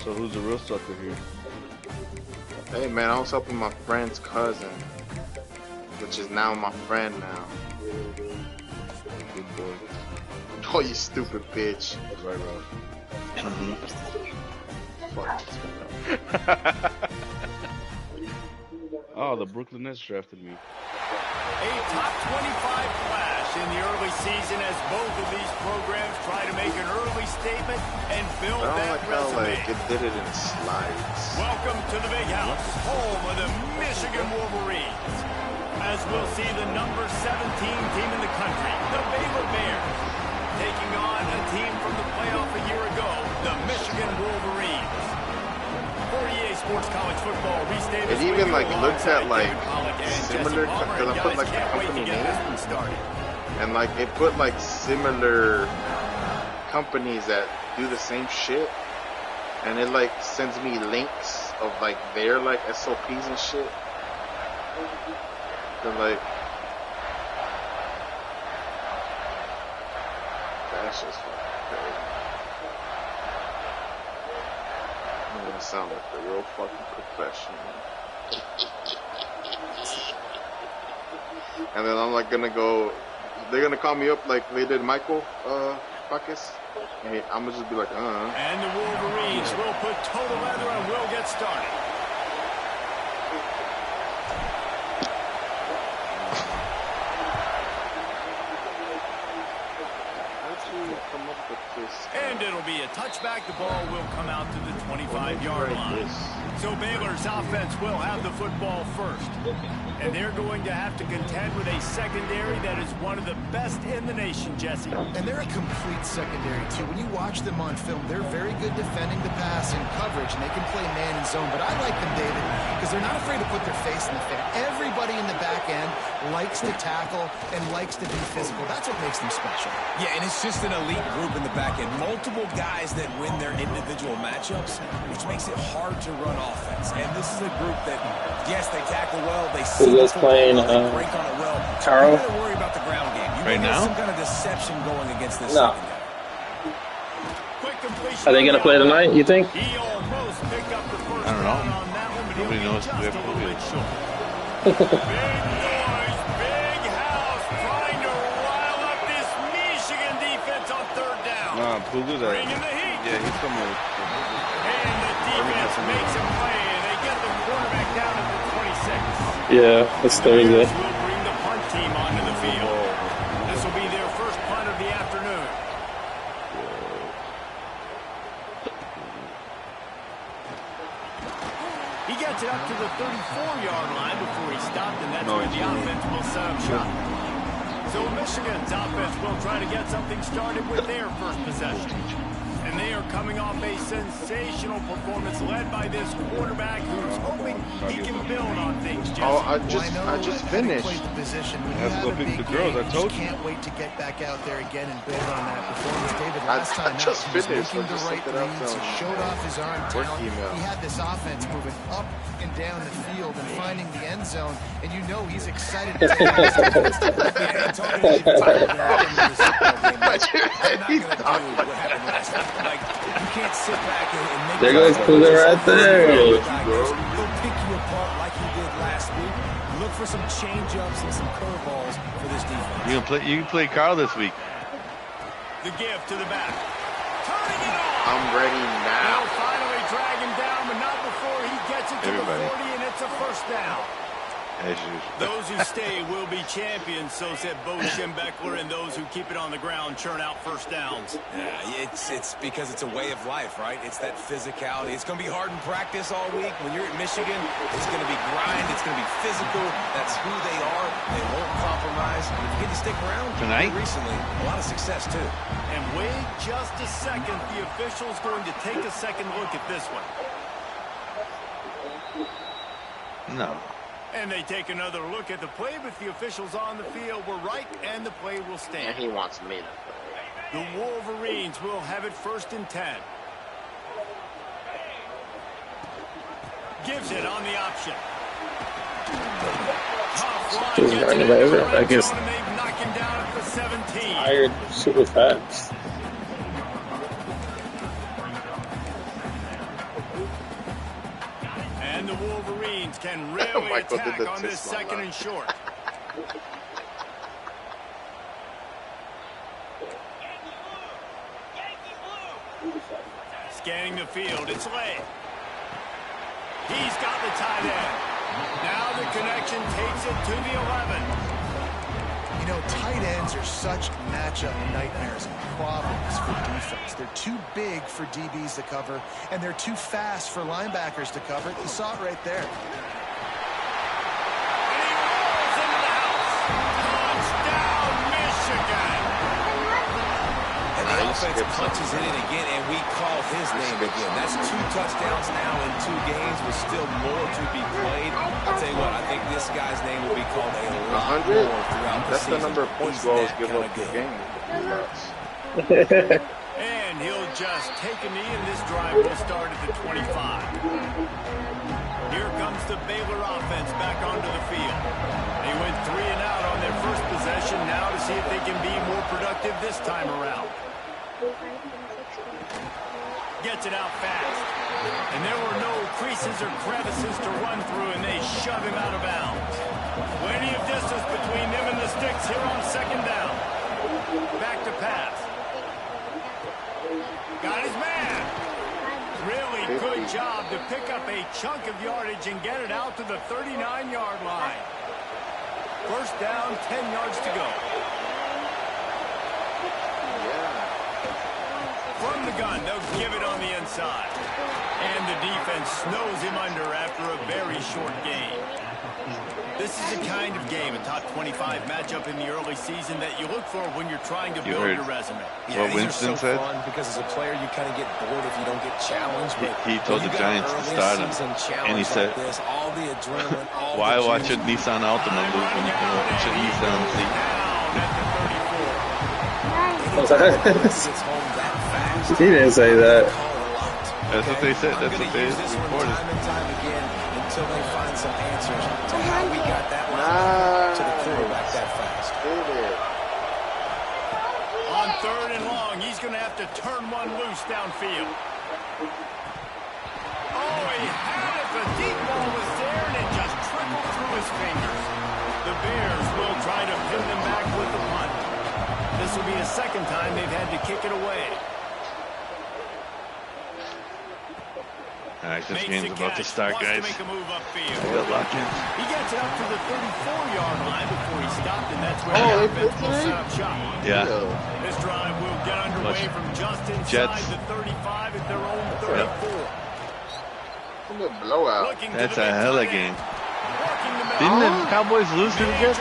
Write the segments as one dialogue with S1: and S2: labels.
S1: So who's the real sucker here?
S2: Hey man, I was helping my friend's cousin, which is now my friend now.
S1: Good boy.
S2: Oh, you stupid bitch.
S1: Right,
S2: Fuck.
S1: Oh, the Brooklyn Nets drafted me.
S3: A top 25 flash in the early season as both of these programs try to make an early statement and build that resume.
S2: It did it in slides.
S3: Welcome to the Big House, home of the Michigan Wolverines. As we'll see the number 17 team in the country, the Bayloe Bears, taking on a team from the playoff a year ago, the Michigan Wolverines. 48 Sports College Football restated.
S2: It even like looks at like similar, because I put like the company name, and like it put like similar companies that do the same shit, and it like sends me links of like their like SOPs and shit. They're like, that's just fucking crazy. I'm gonna sound like a real fucking professional. And then I'm like gonna go, they're gonna call me up like they did Michael Bacchus. And I'm gonna just be like,
S3: And the Wolverines will put total leather and will get started.
S2: Come up with this.
S3: And it'll be a touchback. The ball will come out to the 25-yard line. So Baylor's offense will have the football first. And they're going to have to contend with a secondary that is one of the best in the nation, Jesse.
S4: And they're a complete secondary, too. When you watch them on film, they're very good defending the pass and coverage, and they can play man and zone. But I like them, David, because they're not afraid to put their face in the fan. Everybody in the back end likes to tackle and likes to be physical. That's what makes them special.
S5: Yeah, and it's just an elite group in the back end. Multiple guys that win their individual matchups, which makes it hard to run offense. And this is a group that, yes, they tackle well. They see
S6: you guys playing
S5: break on it well.
S6: Carl?
S5: You gotta worry about the ground game. You
S1: right now?
S5: Some kind of deception going against this.
S6: No.
S3: Quick completion.
S6: Are they going to play tonight, you think?
S3: He almost picked up the first
S1: I don't know.
S3: down on that one, but
S1: Nobody knows
S3: just
S1: we
S3: a
S1: have
S3: little bit
S1: COVID.
S3: short. Big noise, big house, trying to rile up this Michigan defense on third down.
S1: Nah, Puga's at.
S3: Bringing the heat.
S1: Yeah, he's coming with.
S3: And the defense makes a play, and they get the quarterback down at the 26.
S6: Yeah, it's Thursday.
S3: Bears will bring the punt team onto the field. This will be their first punt of the afternoon. He gets it up to the 34-yard line before he stopped, and that's where the offense will set up shop. So Michigan's offense will try to get something started with their first possession. And they are coming off a sensational performance led by this quarterback who's hoping he can build on things. Jesse.
S2: Oh, I just finished.
S1: Has to go pick the girls. I told you.
S4: Can't wait to get back out there again and build on that performance. David, last
S2: I
S4: time
S2: just
S4: out, he was
S2: finished.
S4: making
S2: I
S4: the
S2: just
S4: right
S2: sent it out
S4: reads.
S2: to
S4: He showed off his arm
S2: work
S4: talent.
S2: email.
S4: He had this offense moving up and down the field and finding the end zone, and you know he's excited to take this defense to the
S5: Can't sit back and make
S6: There goes Puga right there.
S5: He'll pick you apart like he did last week. Look for some change-ups and some curveballs for this defense.
S1: You can play Carl this week.
S3: The give to the back. Turning it on.
S2: I'm ready now.
S3: They'll finally drag him down, but not before he gets it to
S1: Everybody.
S3: the 40, and it's a first down.
S1: As usual.
S3: Those who stay will be champions, so said Bo Schembechler, and those who keep it on the ground churn out first downs.
S5: Yeah, it's because it's a way of life, right? It's that physicality. It's going to be hard in practice all week. When you're at Michigan, it's going to be grind. It's going to be physical. That's who they are. They won't compromise. And if you get to stick around
S1: Tonight?
S5: recently, a lot of success, too.
S3: And wait just a second. The official's going to take a second look at this one.
S1: No.
S3: And they take another look at the play, but the officials on the field were right, and the play will
S2: And
S3: stand.
S2: he wants me to play.
S3: The Wolverines will have it 1st and 10. Gives it on the option. Tough
S6: He's
S3: line,
S6: running over. I guess
S3: and they knock him down at the 17.
S6: tired super fast.
S3: And the Wolverines can really attack on this second and short. Scanning the field, it's Lay. He's got the tight end. Now the connection takes it to the 11.
S4: You know, tight ends are such matchup nightmares and problems for defense. They're too big for DBs to cover, and they're too fast for linebackers to cover. You saw it right there.
S3: And he rolls into the house. Touchdown, Michigan.
S5: And the offense punches it in again, and we call his name again. That's 2 touchdowns now in 2 games with still more to be played. I'll tell you what, I think this guy's name will be called a lot
S2: 100?
S5: more throughout the
S2: That's
S5: season.
S2: the number of points you always give up the game.
S3: And he'll just take a knee, and this drive will start at the 25. Here comes the Baylor offense back onto the field. They went 3 and out on their first possession, now to see if they can be more productive this time around. Gets it out fast. And there were no creases or crevices to run through, and they shove him out of bounds. Plenty of distance between them and the sticks here on second down. Back to pass. Got his man. Really good job to pick up a chunk of yardage and get it out to the 39-yard line. First down, 10 yards to go. From the gun, they'll give it on the inside. And the defense snows him under after a very short game. This is the kind of game, a top 25 matchup in the early season, that you look for when you're trying to build your resume.
S5: Yeah,
S1: what Winston said?
S5: Fun because as a player, you kind of get bored if you don't get challenged. But
S1: He told the Giants to start him, and he said,
S5: all the adrenaline, all
S1: "Why
S5: the
S1: watch a
S5: juice.
S1: Nissan Altima move when you can watch a Nissan Z?"
S5: Gets home that fast.
S6: He didn't say that.
S1: That's what they said. That's what they reported.
S5: Time and time again until they find some answers to how we got that line to the quarterback that fast.
S3: On 3rd and long, he's going to have to turn one loose downfield. Oh, he had it. The deep ball was there, and it just trickled through his fingers. The Bears will try to pin them back with the punt. This will be the second time they've had to kick it away.
S1: All right, this game's about to start, guys.
S3: Make a move upfield.
S1: Good luck, in.
S3: He gets it up to the 34-yard line before he stopped, and that's where the offense will set up shop.
S1: Yeah.
S3: This drive will get underway from just inside
S1: Jets.
S3: the 35 at their own 34.
S2: Look at blowout.
S1: That's a hell of a game. Didn't the Cowboys lose to the Jets?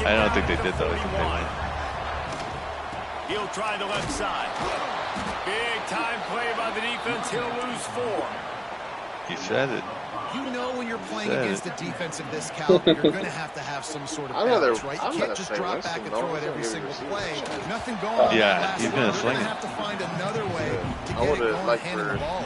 S1: I don't think they did, though. I think they won.
S3: He'll try the left side. Big time play by the defense. He'll lose 4.
S1: He said it.
S4: You know when you're playing against a defense of this caliber, you're going to have some sort of balance, right? You can't just drop back and throw it every single play. Nothing going on.
S1: Yeah, he's going to sling it.
S4: You're going to have to find another way to get it going, handing the ball.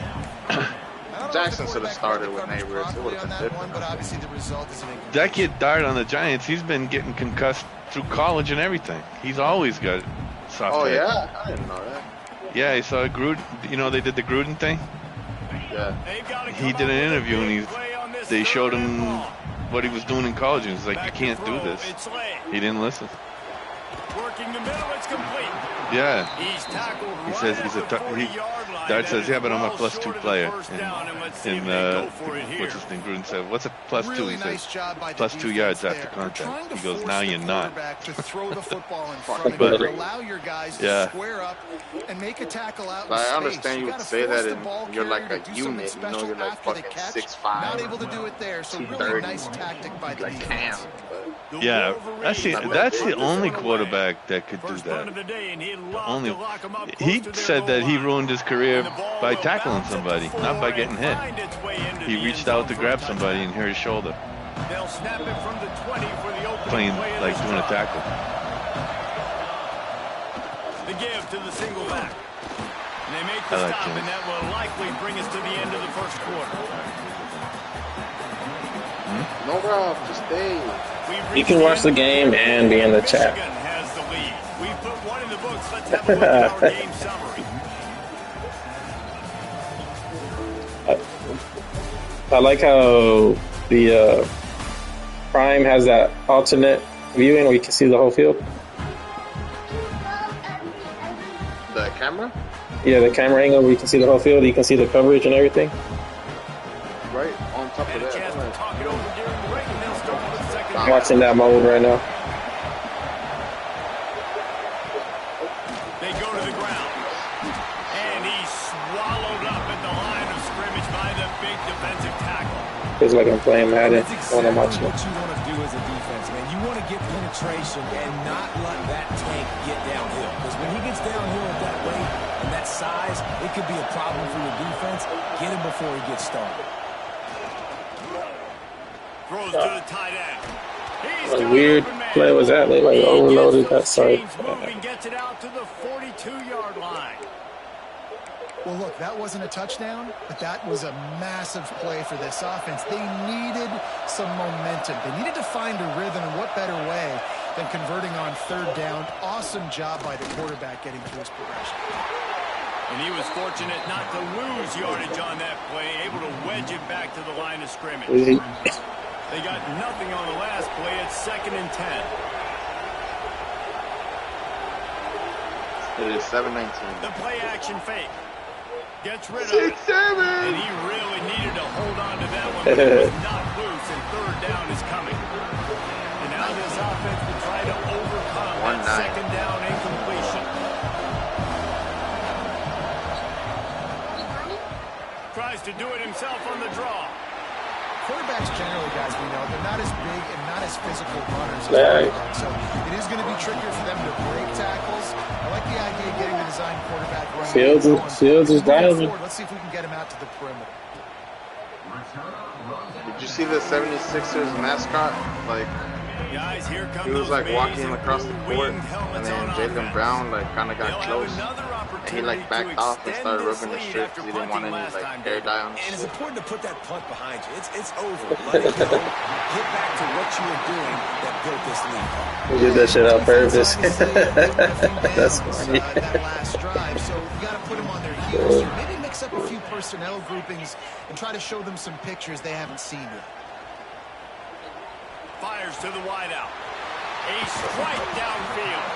S2: Jackson should have started with Neighbors. It would have been different.
S4: But obviously the result is
S1: That kid Dart on the Giants, he's been getting concussed through college and everything. He's always got soft
S2: Oh,
S1: head.
S2: yeah? I didn't know that.
S1: Yeah, I saw Gruden. You know, they did the Gruden thing?
S2: Yeah.
S1: He did an interview, and they showed him what he was doing in college, and he's like, you can't do this. He didn't listen.
S3: Working the middle, it's complete.
S1: Yeah.
S3: He's tackled
S1: He says he's Dart says, yeah, but I'm a +2 player. And what's his name? Gruden said, what's a +2? He says, +2 yards after contact. He goes, now you're not.
S4: But allow your guys to
S1: Yeah.
S4: square up and make a tackle out.
S2: But I understand you would say that, and you're like a unit. You know, you're like fucking 6'5".
S4: Not able to do it there, so really nice tactic by the defense.
S1: Yeah, that's the only quarterback that could do that. Only he said that he ruined his career by tackling somebody, not by getting hit. He reached out to grab somebody and hit his shoulder.
S3: They'll snap it from the 20 for the opening
S1: Playing
S3: play of
S1: like
S3: this
S1: doing a
S3: drive.
S1: tackle.
S3: The give to the single back. And they make the
S1: I like
S3: stop,
S1: James.
S3: and that will likely bring us to the end of the first quarter.
S2: No, Rob, just stay.
S6: You can watch the game and be in the chat.
S3: Michigan has the lead. We put one in the books. Let's have a look at our game summary.
S6: I like how the Prime has that alternate viewing where you can see the whole field.
S2: The camera?
S6: Yeah, the camera angle where you can see the whole field. You can see the coverage and everything.
S2: Right on top of that.
S6: I'm watching that mode right now.
S3: They go to the ground. And he's swallowed up at the line of scrimmage by the big defensive tackle.
S6: Feels like I'm playing Madden when I'm watching.
S5: What you want to do as a defense, man. You want to get penetration and not let that tank get downhill. Because when he gets downhill at that weight and that size, it could be a problem for your defense. Get him before he gets started.
S3: Throws to the tight end.
S6: What a weird play was that? They like overloaded that side.
S3: Gets it out to the 42-yard line.
S4: Well, look, that wasn't a touchdown, but that was a massive play for this offense. They needed some momentum. They needed to find a rhythm, and what better way than converting on third down. Awesome job by the quarterback getting through his progression.
S3: And he was fortunate not to lose yardage on that play, able to wedge it back to the line of scrimmage. They got nothing on the last play. It's 2nd and 10.
S2: It is 7-19.
S3: The play action fake. Gets rid of
S2: 6-7.
S3: it. And he really needed to hold on to that one. But it was not loose, and third down is coming. And now this offense will try to overcome that 2nd down incompletion. Tries to do it himself on the draw.
S4: Quarterbacks generally, guys, we know, they're not as big and not as physical runners. So it is going to be trickier for them to break tackles. I like the idea of getting the design quarterback running.
S6: Fields is diving.
S4: Let's see if we can get him out to the perimeter.
S2: Did you see the 76ers mascot? Like,
S3: Guys, here
S2: he was like walking across the court, and then Jaylen Brown like kind of got close, and he like backed off and started rubbing his shirt because he didn't want any like hair dye on his
S5: And it's
S2: shirt.
S5: important to put that punt behind you. It's over. Let it go. Get back to what you were doing that built this league.
S6: We did that shit on purpose. That's funny.
S4: That last drive, so you got to put them on their heels here. Maybe mix up a few personnel groupings and try to show them some pictures they haven't seen yet.
S3: Fires to the wideout. A strike downfield.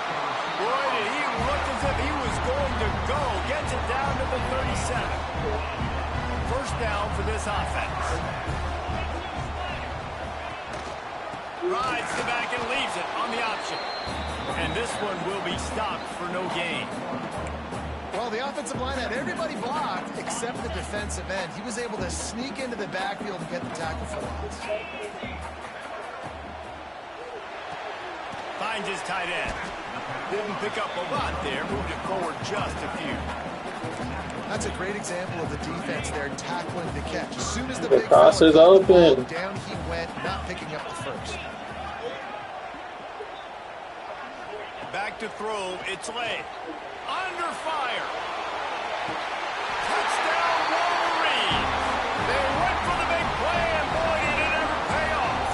S3: Boy, did he look as if he was going to go. Gets it down to the 37. First down for this offense. Rides to back and leaves it on the option. And this one will be stopped for no gain.
S4: Well, the offensive line had everybody blocked except the defensive end. He was able to sneak into the backfield and get the tackle for loss.
S3: Finds his tight end. Didn't pick up a lot there. Moved it forward just a few.
S4: That's a great example of the defense there tackling the catch. As soon as the big
S6: cross is open.
S4: Down he went, not picking up the first.
S3: Back to throw. It's late. Under fire. Touchdown Wolverines. They went for the big play, and boy, did it ever pay off.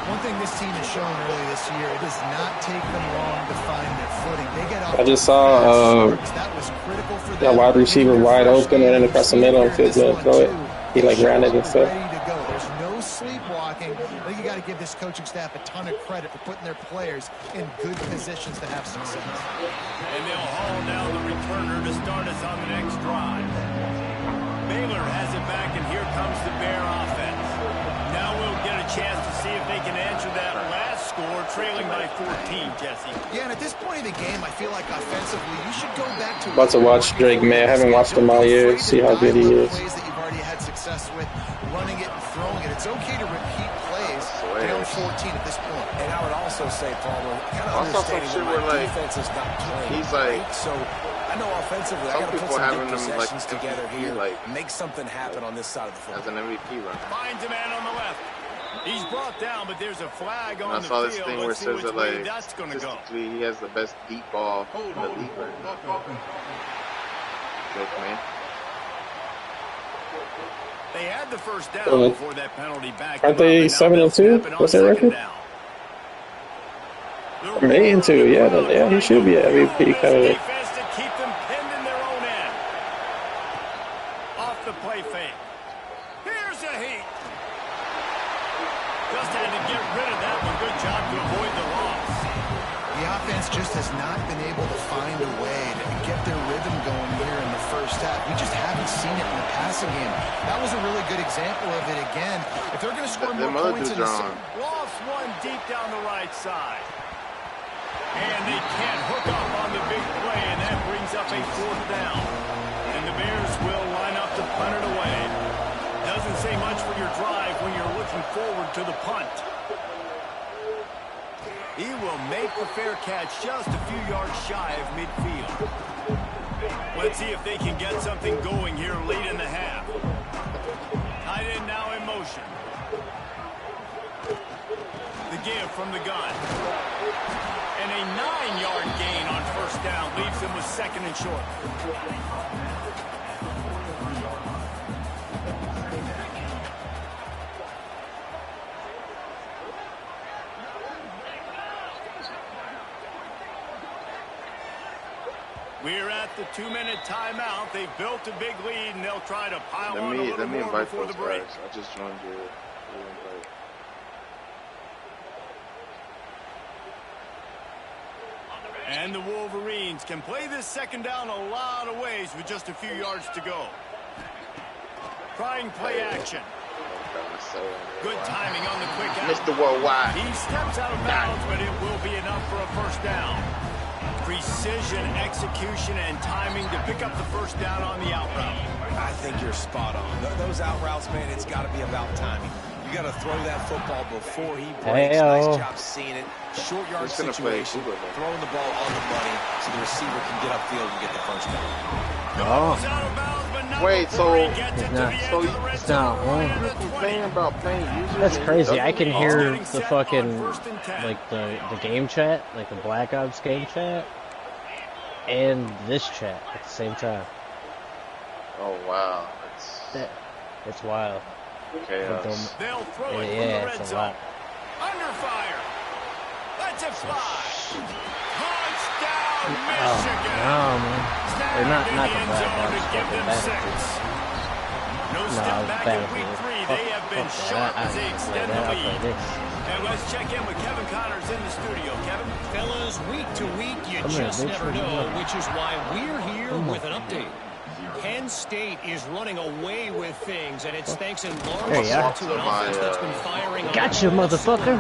S4: One thing this team has shown early this year, it does not take them long to find their footing. They get off.
S6: I just saw
S4: that was critical for them.
S6: that wide receiver wide open and then across the middle and Fields didn't throw it. He like ran it and stuff.
S4: Ready to go. There's no sleepwalking. I think you got to give this coaching staff a ton of credit for putting their players in good positions to have success.
S3: And they'll haul down the returner to start us on the next drive. Baylor has it back, and here comes the Bear offense. Now we'll get a chance to see if they can answer that last score, trailing by 14, Jesse.
S4: Yeah, and at this point in the game, I feel like offensively, you should go back to...
S6: About to watch Drake May. I haven't watched him all year. See how good he is.
S4: Plays that you've already had success with, running it and throwing it. It's okay to repeat plays down 14 at this point.
S5: And I would also say, Paul, kind of understanding when my defense is not playing.
S2: He's like...
S5: Right? So I know offensively, I got to put some big possessions together here, make something happen on this side of the football.
S2: As an MVP run.
S3: Finds a man on the left. He's brought down, but there's a flag on the field.
S2: I saw this thing where it says that, like,
S3: that's going to go.
S2: Statistically, he has the best deep ball in the league right now. Drake May.
S3: They had the first down before that penalty back.
S6: Aren't they 7-2? What's their record? Or 8-2, yeah, he should be an MVP candidate.
S3: Defense to keep them pinned in their own end. Off the play fake.
S4: not been able to find a way to get their rhythm going here in the first half. We just haven't seen it in the passing game. That was a really good example of it again. If they're going to score more points in the second.
S3: Lost one deep down the right side. And they can't hook up on the big play, and that brings up a 4th down. And the Bears will line up to punt it away. Doesn't say much for your drive when you're looking forward to the punt. He will make the fair catch just a few yards shy of midfield. Let's see if they can get something going here late in the half. Tight end now in motion. The give from the gun. And a 9-yard gain on 1st down leaves him with 2nd and short. We're at the 2-minute timeout. They've built a big lead, and they'll try to pile on a little more before the break.
S2: I just joined your invite.
S3: And the Wolverines can play this 2nd down a lot of ways with just a few yards to go. Trying play action. Good timing on the quick out.
S2: Mr. Worldwide.
S3: He steps out of bounds, but it will be enough for a 1st down. Precision, execution, and timing to pick up the 1st down on the out route.
S5: I think you're spot on. Those out routes, man, it's got to be about timing. You got to throw that football before he breaks. Nice job seeing it. Short yard situation, throwing the ball on the money so the receiver can get upfield and get the 1st down.
S2: Oh. Wait, so
S7: it's not That's crazy. I can hear the fucking, like, the game chat, like the Black Ops game chat, and this chat at the same time.
S2: Oh, wow.
S7: It's wild.
S2: Chaos.
S3: They'll throw it from the red zone. Under fire. Let's it fly. Touchdown, Michigan.
S7: No, man. They're not the Black Ops.
S3: No step back in week 3. They have been sharp as they extend the lead. And let's check in with Kevin Connors in the studio. Kevin?
S8: Fellas, week to week, you just never know, which is why we're here with an update. Penn State is running away with things, and it's thanks in large part to an offense that's been firing.
S7: Gotcha, motherfucker.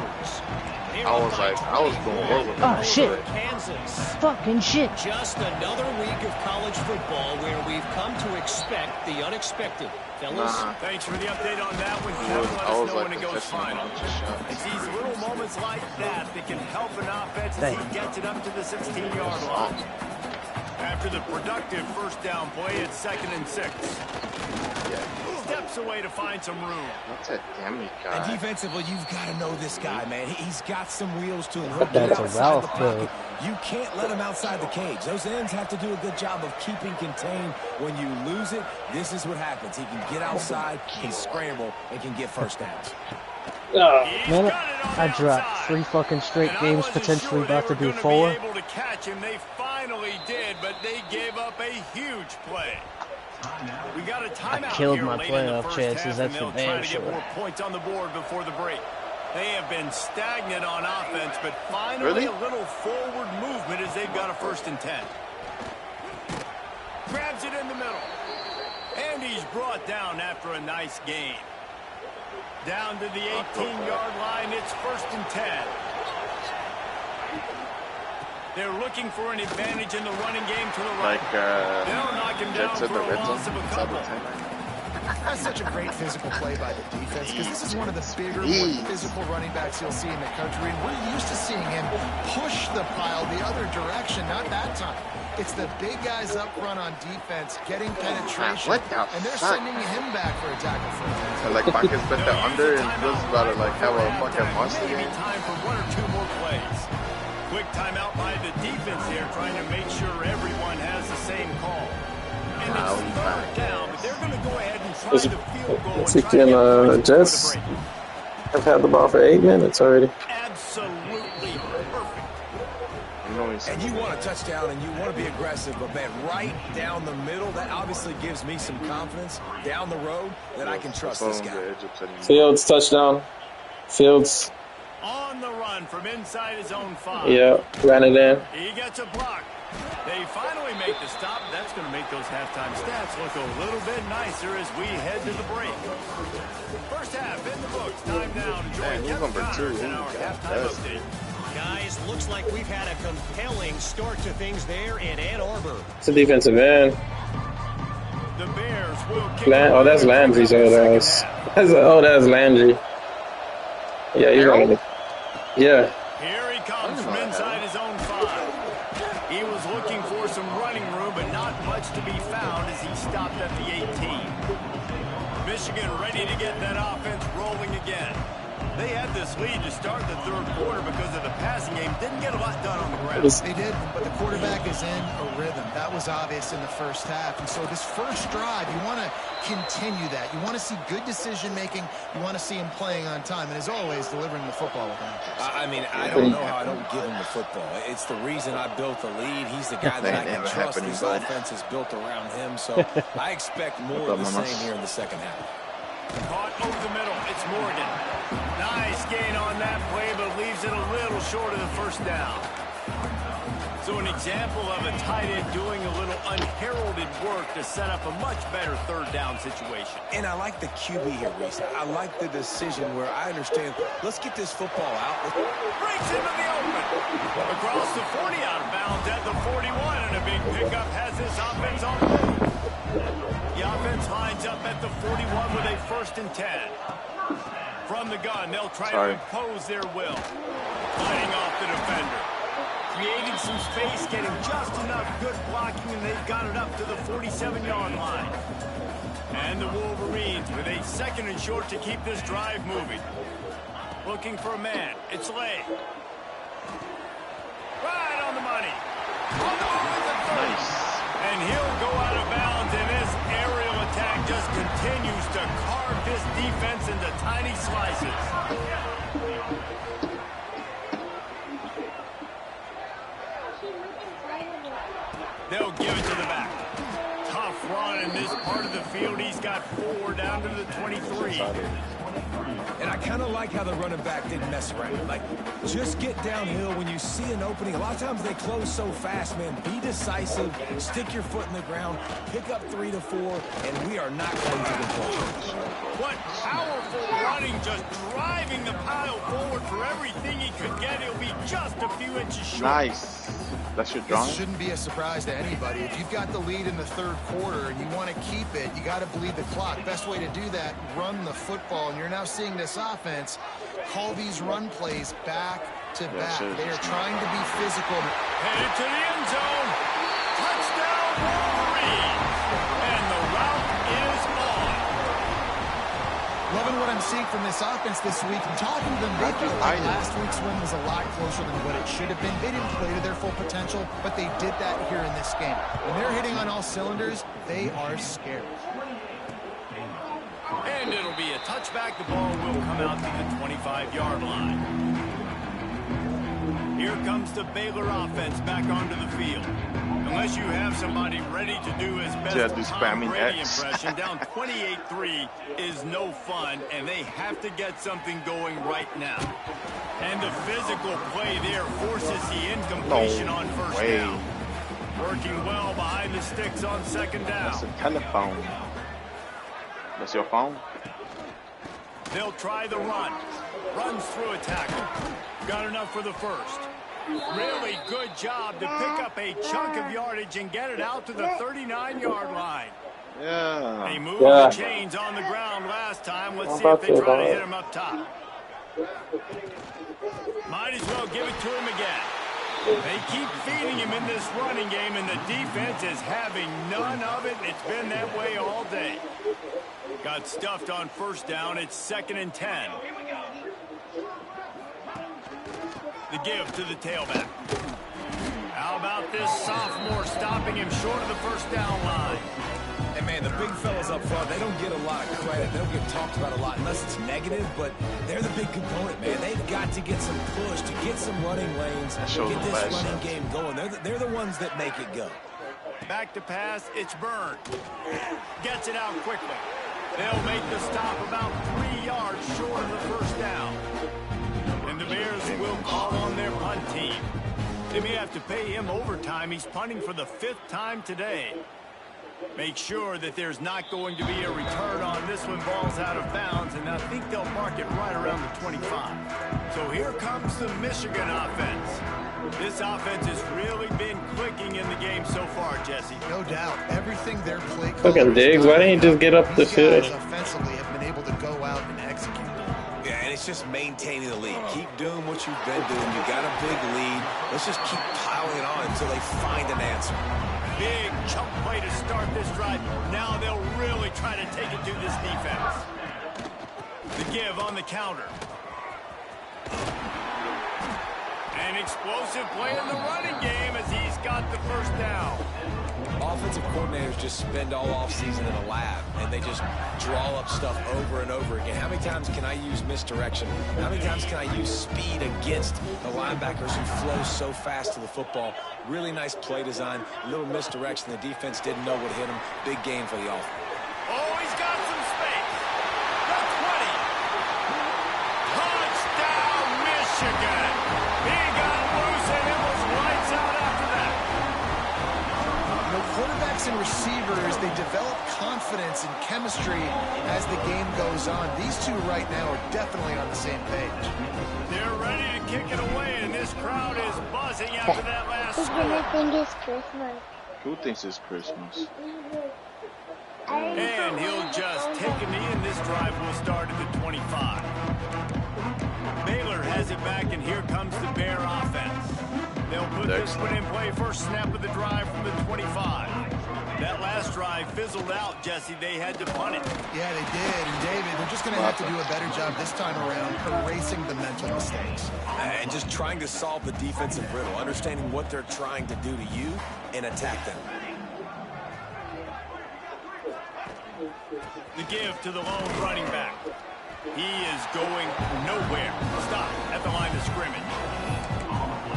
S2: I was going over.
S7: Oh, shit.
S8: Kansas.
S7: Fucking shit.
S8: Just another week of college football where we've come to expect the unexpected. Fellas?
S3: Thanks for the update on that one, Kevin. Let us know when it goes final. It's these little moments like that that can help an offense as he gets it up to the 16-yard line. After the productive 1st down play, it's 2nd and 6. Steps away to find some room.
S2: What's a dummy guy?
S5: And defensively, you've got to know this guy, man. He's got some wheels to him.
S7: That's a Ralph, though.
S5: You can't let him outside the cage. Those ends have to do a good job of keeping contained. When you lose it, this is what happens. He can get outside, can scramble, and can get 1st downs.
S7: Man, I dropped 3 fucking straight games, potentially about to do 4.
S3: Able to catch him. They finally did, but they gave up a huge play. We got a timeout.
S7: I killed my playoff chances. That's for damn sure.
S3: Get more points on the board before the break. They have been stagnant on offense, but finally a little forward movement as they've got a 1st and 10. Grabs it in the middle, and he's brought down after a nice gain. Down to the 18-yard line, it's 1st and 10. They're looking for an advantage in the running game to the right. They'll knock him down for a loss of a couple.
S4: That's such a great physical play by the defense because this is one of the bigger, more physical running backs you'll see in the country. And we're used to seeing him push the pile the other direction, not that time. It's the big guys up front on defense getting penetration, and they're sending him back for a tackle for a
S2: like Marcus bet the under and feels about to like have a fucking monster game.
S3: Time for 1 or 2 more plays. Quick timeout by the defense here, trying to make sure everyone has the same call. And it's 3rd down, but they're going to go ahead and try the field goal.
S6: The Jets have had the ball for 8 minutes already.
S3: Absolutely perfect.
S5: And you want a touchdown and you want to be aggressive, but man, right down the middle, that obviously gives me some confidence down the road that I can trust this guy.
S6: Fields touchdown. Fields.
S3: On the run from inside his own 5.
S6: Yeah, ran it in.
S3: He gets a block. They finally make the stop. That's going to make those halftime stats look a little bit nicer as we head to the break. First half in the books. Time now to join Kevin Connors in our halftime update.
S8: Guys, looks like we've had a compelling start to things there in Ann Arbor.
S6: It's a defensive end.
S3: The Bears will kick.
S6: Oh, that's Landry's old ass. That's Landry. Yeah, he's running it. Yeah.
S3: Here he comes from inside his own 5. He was looking for some running room, but not much to be found as he stopped at the 18. Michigan ready to get that offense rolling again. They had this lead to start the third quarter because of the passing game. Didn't get a lot done on the ground.
S4: They did, but the quarterback is in a rhythm. That was obvious in the first half. And so this first drive, you want to continue that. You want to see good decision-making. You want to see him playing on time. And as always, delivering the football with accuracy.
S5: I mean, I don't know how I don't give him the football. It's the reason I built the lead. He's the guy that I can trust. This offense is built around him. So I expect more of the same here in the second half.
S3: Caught over the middle. It's Morgan. Nice gain on that play, but leaves it a little short of the first down. So an example of a tight end doing a little unheralded work to set up a much better third down situation.
S5: And I like the QB here, Reese. I like the decision where I understand, let's get this football out.
S3: Breaks into the open. Across the 40, out of bounds at the 41, and a big pickup has this offense on the move. The offense lines up at the 41 with a 1st and 10. From the gun, they'll try to impose their will. Fighting off the defender. Creating some space, getting just enough good blocking, and they've got it up to the 47-yard line. And the Wolverines with a 2nd and short to keep this drive moving. Looking for a man. It's Lay. Right on the money. On the move at the 30. Nice. And he'll go out of bounds, and this aerial attack just continues to carve this defense into tiny slices. They'll give it to the back. Tough run in this part of the field. He's got 4 down to the 23.
S5: And I kind of like how the running back didn't mess around. Like, just get downhill when you see an opening. A lot of times they close so fast, man. Be decisive. Stick your foot in the ground. Pick up 3 to 4, and we are not going to control.
S3: What powerful running, just driving the pile forward for everything he could get. He'll be just a few inches short.
S2: Nice. That's your drawing.
S4: This shouldn't be a surprise to anybody. If you've got the lead in the third quarter and you want to keep it, you got to bleed the clock. Best way to do that, run the football. And you're now seeing this offense call these run plays back to back. They are trying to be physical.
S3: Headed to the end zone. Touchdown, Wolverines. And the route is on.
S4: Loving what I'm seeing from this offense this week. I'm talking to them. They feel like last week's win was a lot closer than what it should have been. They didn't play to their full potential, but they did that here in this game. When they're hitting on all cylinders, they are scared.
S3: And it'll be a touchback. The ball will come out to the 25-yard line. Here comes the Baylor offense back onto the field. Unless you have somebody ready to do his best Tom Brady impression, down 28-3 is no fun, and they have to get something going right now. And the physical play there forces the incompletion on first down. Working well behind the sticks on 2nd down.
S2: That's a telephone. That's your phone?
S3: They'll try the run. Runs through a tackle. Got enough for the first. Really good job to pick up a chunk of yardage and get it out to the 39-yard line.
S2: Yeah.
S3: They moved the chains on the ground last time. Let's see if they try to hit him up top. Might as well give it to him again. They keep feeding him in this running game, and the defense is having none of it. It's been that way all day. Got stuffed on first down. It's 2nd and 10. The give to the tailback. How about this sophomore stopping him short of the first down line?
S5: And, man, the big fellas up front, they don't get a lot of credit. They don't get talked about a lot unless it's negative, but they're the big component, man. They've got to get some push, to get some running lanes, get this running game going. They're the ones that make it go.
S3: Back to pass, it's Byrne. Gets it out quickly. They'll make the stop about 3 yards short of the first down. And the Bears will call on their punt team. They may have to pay him overtime. He's punting for the 5th time today. Make sure that there's not going to be a return on this when ball's out of bounds, and I think they'll mark it right around the 25. So here comes the Michigan offense. This offense has really been clicking in the game so far, Jesse.
S4: No doubt. Everything their play callers
S6: Fucking Diggs, why didn't you just get up the field?
S4: Offensively have been able to go out and execute.
S5: Yeah, and it's just maintaining the lead. Keep doing what you've been doing. You got a big lead. Let's just keep piling on until they find an answer.
S3: Big chunk play to start this drive. Now they'll really try to take it to this defense. The give on the counter. An explosive play in the running game as he's got the first down.
S5: Offensive coordinators just spend all offseason in a lab, and they just draw up stuff over and over again. How many times can I use misdirection? How many times can I use speed against the linebackers who flow so fast to the football? Really nice play design, a little misdirection. The defense didn't know what hit him. Big game for the offense.
S3: Oh, he's got some space. The 20. Touchdown, Michigan. He got loose, and it was lights out after that.
S4: You know, quarterbacks and receivers, they develop confidence and chemistry as the game goes on. These two right now are definitely on the same page.
S3: They're ready to kick it away, and this crowd is buzzing after that last score.
S9: I think it's Christmas.
S2: Who thinks it's Christmas?
S3: And he'll just take a knee, and this drive will start at the 25. Baylor has it back, and here comes the Bear offense. They'll put this one in play first snap of the drive from the 25. That last drive fizzled out, Jesse. They had to punt it.
S4: Yeah, they did. And David, they're just going to have to do a better job this time around erasing the mental mistakes.
S5: And just trying to solve the defensive riddle, understanding what they're trying to do to you and attack them.
S3: The give to the lone running back. He is going nowhere. Stop at the line of scrimmage.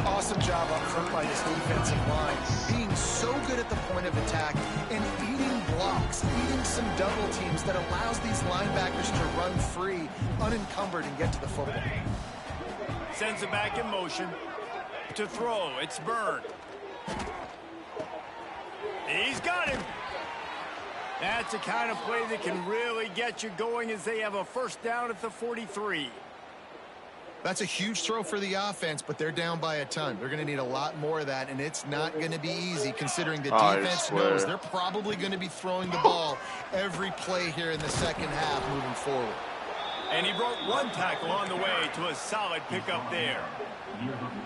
S4: Awesome job up front by this defensive line. Being so good at the point of attack and eating blocks, eating some double teams that allows these linebackers to run free, unencumbered, and get to the football.
S3: Sends it back in motion. To throw, it's Byrne. He's got him. That's the kind of play that can really get you going as they have a first down at the 43.
S4: That's a huge throw for the offense, but they're down by a ton. They're going to need a lot more of that, and it's not going to be easy considering the defense knows they're probably going to be throwing the ball every play here in the second half moving forward.
S3: And he broke one tackle on the way to a solid pickup there.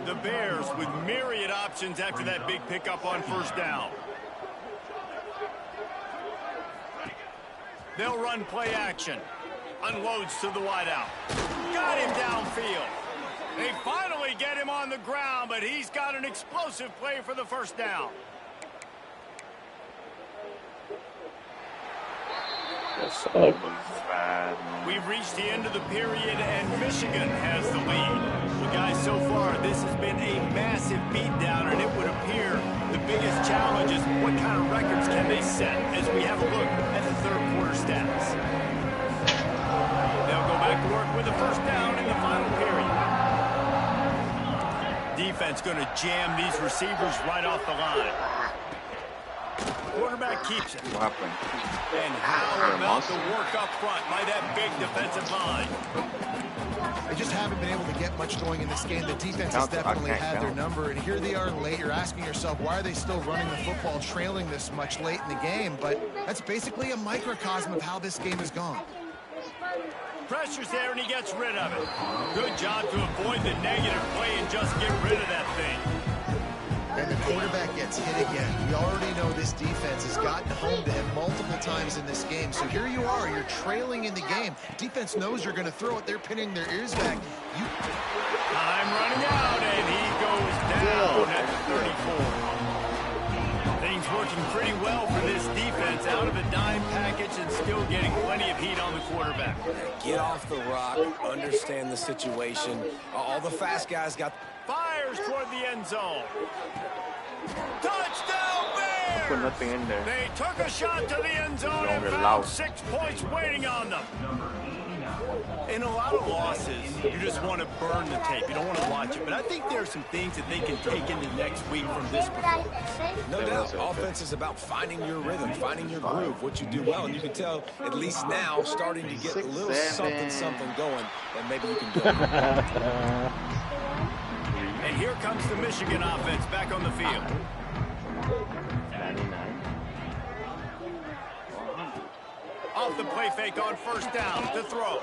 S3: The Bears with myriad options after that big pickup on first down. They'll run play action. Unloads to the wideout. Got him downfield. They finally get him on the ground, but he's got an explosive play for the first down. We've reached the end of the period, and Michigan has the lead. Well, guys, so far, this has been a massive beatdown, and it would appear the biggest challenge is what kind of records can they set as we have a look at the third quarter stats. They'll go back to work with a first down in the final period. Defense going to jam these receivers right off the line. Quarterback keeps it.
S2: What happened?
S3: And how about the work up front by that big defensive line?
S4: They just haven't been able to get much going in this game. The defense has definitely had their number, and here they are late. You're asking yourself, why are they still running the football, trailing this much late in the game? But that's basically a microcosm of how this game has gone.
S3: Pressure's there, and he gets rid of it. Good job to avoid the negative play and just get rid of that thing.
S4: And the quarterback gets hit again. We already know this defense has gotten home to him multiple times in this game. So here you are, you're trailing in the game. Defense knows you're going to throw it. They're pinning their ears back.
S3: Time running out, and he goes down at the 34. Things working pretty well for this defense. Out of a dime package and still getting plenty of heat on the quarterback.
S5: Get off the rock, understand the situation. All the fast guys got...
S3: Fires toward the end zone. Touchdown, Bears!
S2: put nothing in there.
S3: They took a shot to the end zone and found 6 points waiting on them. In a lot of losses, you just want to burn the tape. You don't want to watch it. But I think there are some things that they can take into next week from this performance.
S5: No doubt. Offense is about finding your rhythm, finding your groove, what you do well. And you can tell, at least now, starting to get a little something going, and maybe you can build.
S3: And here comes the Michigan offense back on the field.
S2: 99.
S3: Off the play fake on first down to throw.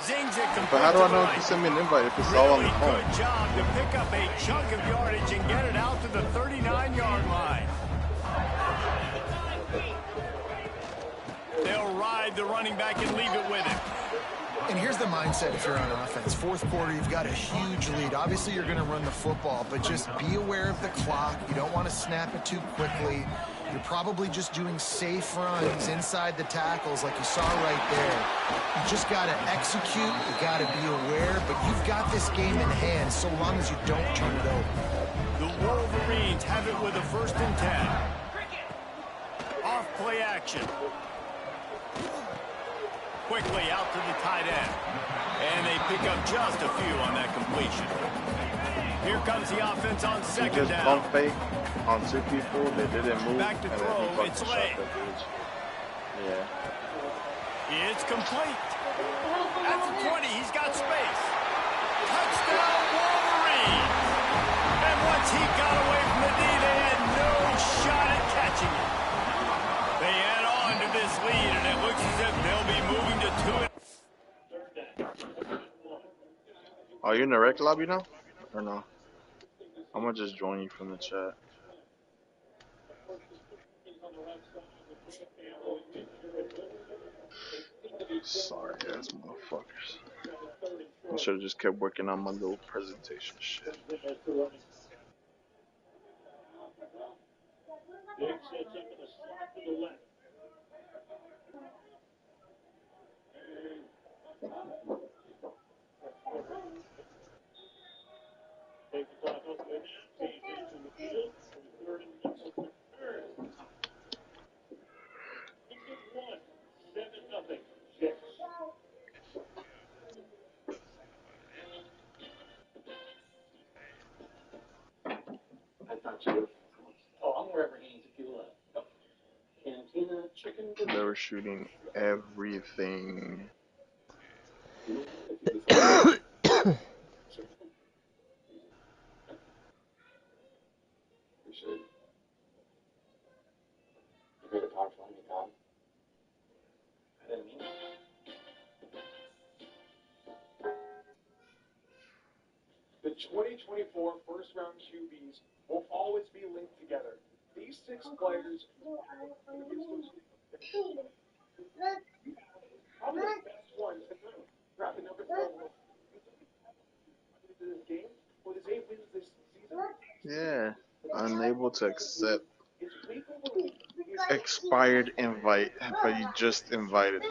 S3: Zings it complete.
S2: But how do I know if you send me an invite if it's all on the phone?
S3: Good job to pick up a chunk of yardage and get it out to the 39-yard line. They'll ride the running back and leave it with him.
S4: And here's the mindset if you're on offense. Fourth quarter, you've got a huge lead. Obviously, you're going to run the football, but just be aware of the clock. You don't want to snap it too quickly. You're probably just doing safe runs inside the tackles like you saw right there. You just got to execute. You got to be aware, but you've got this game in hand so long as you don't turn it over.
S3: The Wolverines have it with a 1st and 10. Off play action. Quickly out to the tight end. And they pick up just a few on that completion. Here comes the offense on 2nd down.
S2: Just pump fake on 2 people. They didn't move.
S3: Back to throw. It's late.
S2: Yeah.
S3: It's complete. At the 20, he's got space. Touchdown, Wolverines. And once he got away from the D, they had no shot at catching it. They add on to this lead, and it looks as if they'll be moving to 2.
S2: Are you in the rec lobby now? Or no? I'm gonna just join you from the chat. Sorry ass motherfuckers. I should have just kept working on my little presentation shit. They were shooting everything.
S9: The 2024 first-round QBs will always be linked together. These 6 players probably the best ones to know. Drafting number 4 this game with his 8 wins this season.
S2: Yeah, unable to accept expired invite, but you just invited me.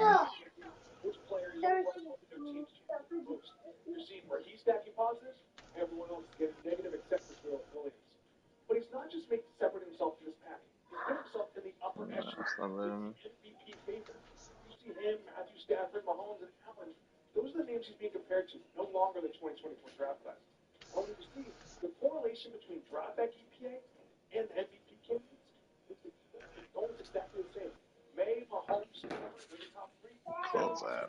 S9: Which player you want their teams to most? You're seeing where he's stacking positives, everyone else is getting negative except for Caleb Williams. But he's not just making separate himself from this pack. He's put himself in the upper echelon. MVP favorites. You see him, Matthew Stafford, Mahomes, and Allen. Those are the names he's being compared to, no longer the 2024 draft class. When you see the correlation between draft back EPA and MVP candidates, it's almost exactly the same. May, Mahomes, Stafford, they're the top 3.
S2: Close that.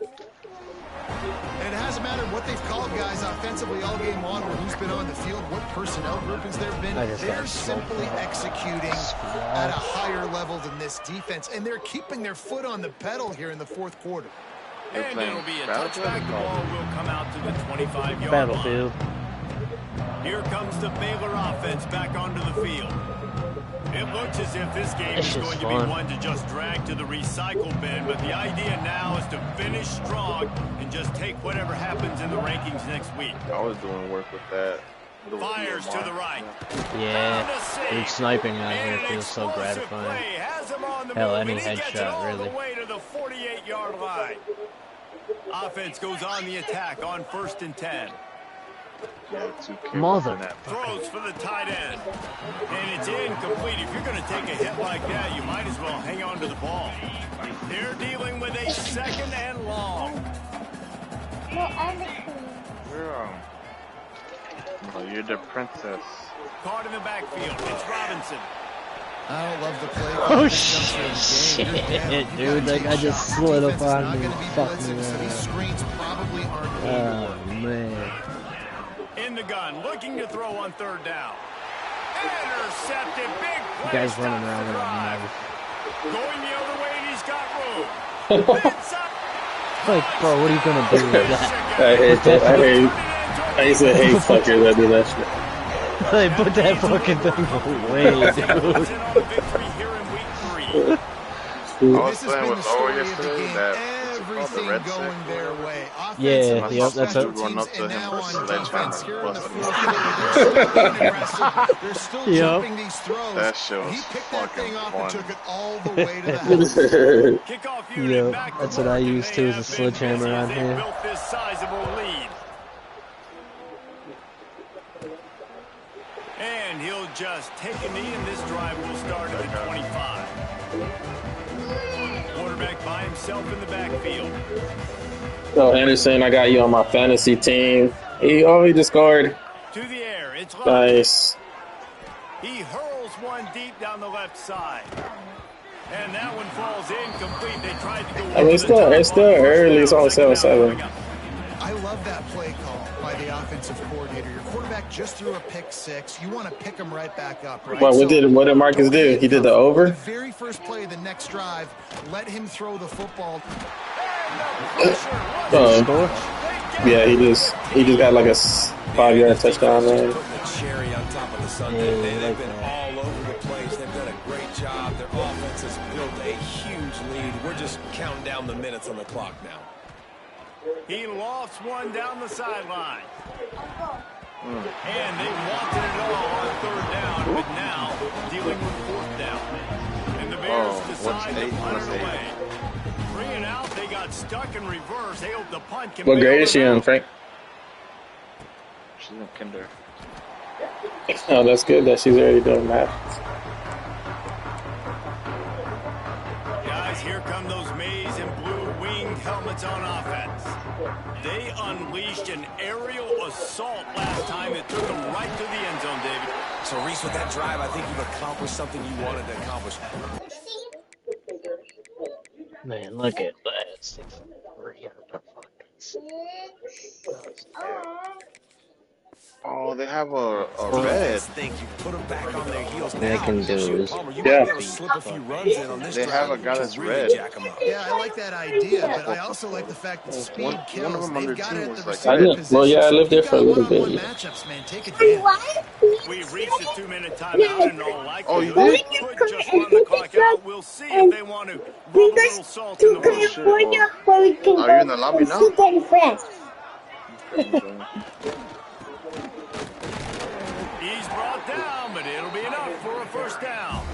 S4: And it hasn't mattered what they've called guys offensively all game long or who's been on the field, what personnel groupings there have been. They're simply executing at a higher level than this defense, and they're keeping their foot on the pedal here in the 4th quarter.
S3: And it'll be a touchback. The ball will come out to the 25-yard
S7: Battlefield.
S3: line. Here comes the Baylor offense back onto the field. It looks as if this game is going to be one to just drag to the recycle bin, but the idea now is to finish strong and just take whatever happens in the rankings next week.
S2: I was doing work with that.
S3: Fires to the right.
S7: Yeah, dude, sniping out here feels so gratifying. Hell, any headshot, really.
S3: All the way to the 48-yard line. Offense goes on the attack on 1st and 10.
S7: Mother.
S3: Throws for the tight end. And it's incomplete. If you're going to take a hit like that, you might as well hang on to the ball. They're dealing with a second and long.
S2: No, I'm the queen. Oh, you're the princess.
S3: Caught in the backfield. It's Robinson.
S4: I don't love the play.
S7: Oh shit, dude! Like I just slid up on me. Fuck me. Oh man.
S3: In the gun, looking to throw on third down. Intercepted, big play.
S7: You guys running around with a knife.
S3: Going the other way, and he's got room.
S7: Like, bro, what are you gonna do with that?
S6: I hate that. I used to hate fuckers that do that shit.
S7: They put that fucking thing away, dude.
S2: I was playing with Owen yesterday. That the red
S4: going their way.
S7: Yeah, yep, that's it.
S2: Run up to him for sledgehammer.
S7: Yep.
S2: That shit was fucking fun.
S7: Yep, that's what I used to as a sledgehammer around here.
S3: And he'll just take a knee, and this drive will start at the 25. Quarterback by himself in the backfield.
S6: So Anderson, I got you on my fantasy team. He just scored.
S3: To the air, it's
S6: nice.
S3: He hurls one deep down the left side. And that one falls incomplete. They tried to go.
S6: I mean, it's still early. It's only 7-7.
S4: I love that play call by the offensive coordinator. Your quarterback just threw a pick six. You want to pick him right back up, right?
S6: What did Marcus do? He did the over?
S4: The very first play of the next drive, let him throw the football.
S6: Yeah, he just got like a 5-yard touchdown run.
S5: Cherry on top of the Sunday. They've been all over the place. They've done a great job. Their offense has built a huge lead. We're just counting down the minutes on the clock now.
S3: He lofts one down the sideline. And they wanted it all on third down, but now dealing with fourth down. And the Bears decide to punt it away. 3 and out, they got stuck in reverse. They hope the punt can.
S6: What grade is she in, Frank?
S2: She's in kinder.
S6: Oh, that's good that she's already doing math.
S3: Guys, here come those maize and blue winged helmets on offense. They unleashed an aerial assault last time. It took them right to the end zone, David.
S5: So, Reese, with that drive, I think you've accomplished something you wanted to accomplish.
S7: Man, look at that. 6-3.
S2: Oh, they have a red.
S5: Thank you. Put them back on their heels.
S7: They can do is,
S6: yeah.
S5: Slip a few runs in on this
S2: They have a guy that's red.
S4: Yeah, I like that idea, but I also like the fact that speed kills.
S2: One of them on their
S4: They've got
S2: team
S4: it at
S2: was
S4: the
S2: like
S4: receiver
S2: red.
S6: Well, yeah, I lived there for a little bit.
S4: matchups, man. Take advantage.
S3: We've reached the 2-minute timeout, and all likelihood,
S2: Oh, you did?
S3: could just run the clock out. We'll see if they want to rub a little salt in the wound.
S2: Are you in the lobby now?
S3: He's brought down, but it'll be enough for a first down.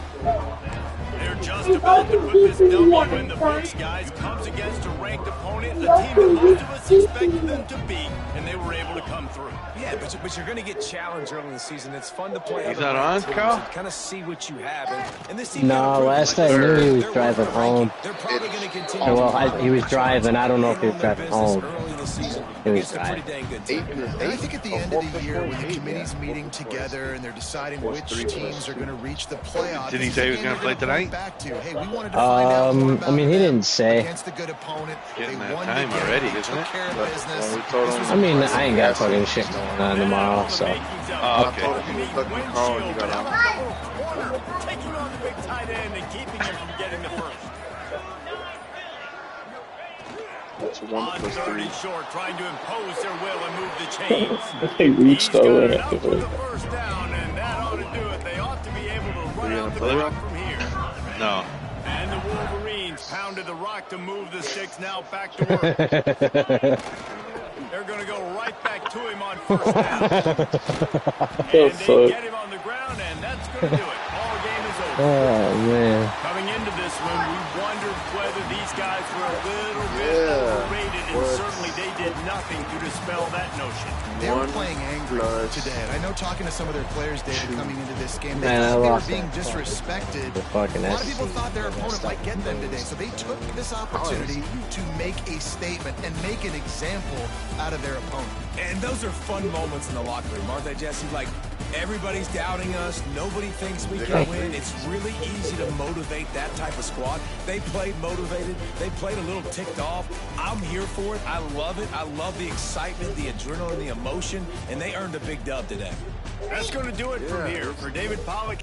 S3: They're just about to put this W in the books, guys. Comes against a ranked opponent, a team that most of us expected them to beat, and they were able to come through.
S5: Yeah, but you're going to get challenged early in the season. It's fun to play.
S1: He's not on, Carl?
S5: Kind of see what you have. And this team
S7: no, last I knew he was driving home.
S5: They're probably going to continue.
S7: Well, he was driving. I don't know if he was driving home. He was driving.
S4: And I think at the end of the year, when the committee's meeting together and they're deciding which teams are going to reach the playoffs.
S1: Did he say he was going to play tonight?
S7: I mean, he didn't say.
S4: Against a good opponent.
S1: Getting that time already, isn't it?
S7: I mean, I ain't got fucking shit going on tomorrow, so.
S1: Oh, okay.
S3: Taking on the big tight end and keeping him from getting the first.
S2: That's 1+3.
S3: Short, trying to impose their will and move the chains.
S6: He reached over
S3: enough for the first down, and that ought to do it. They ought to be able to run out the clock from here.
S1: No.
S3: And the Wolverines pounded the rock to move the sticks. Now back to work. They're going to go right back to him on first down. And they get him on the ground, and that's going to do it. All game is over.
S7: Oh, man.
S3: Coming into this one, we wondered whether these guys were a little bit overrated, and certainly they did nothing to dispel that notion.
S4: They were playing angry today, and I know talking to some of their players, David, coming into this game, they
S7: Man,
S4: thought they were being disrespected.
S7: A lot
S4: of people thought their opponent might get them today, so they took this opportunity to make a statement and make an example out of their opponent.
S5: And those are fun moments in the locker room, aren't they, Jesse? Like, everybody's doubting us. Nobody thinks we can win. It's really easy to motivate that type of squad. They played motivated. They played a little ticked off. I'm here for it. I love it. I love the excitement, the adrenaline, the emotion, and they earned a big dub today.
S3: That's going to do it from here. For David Pollock.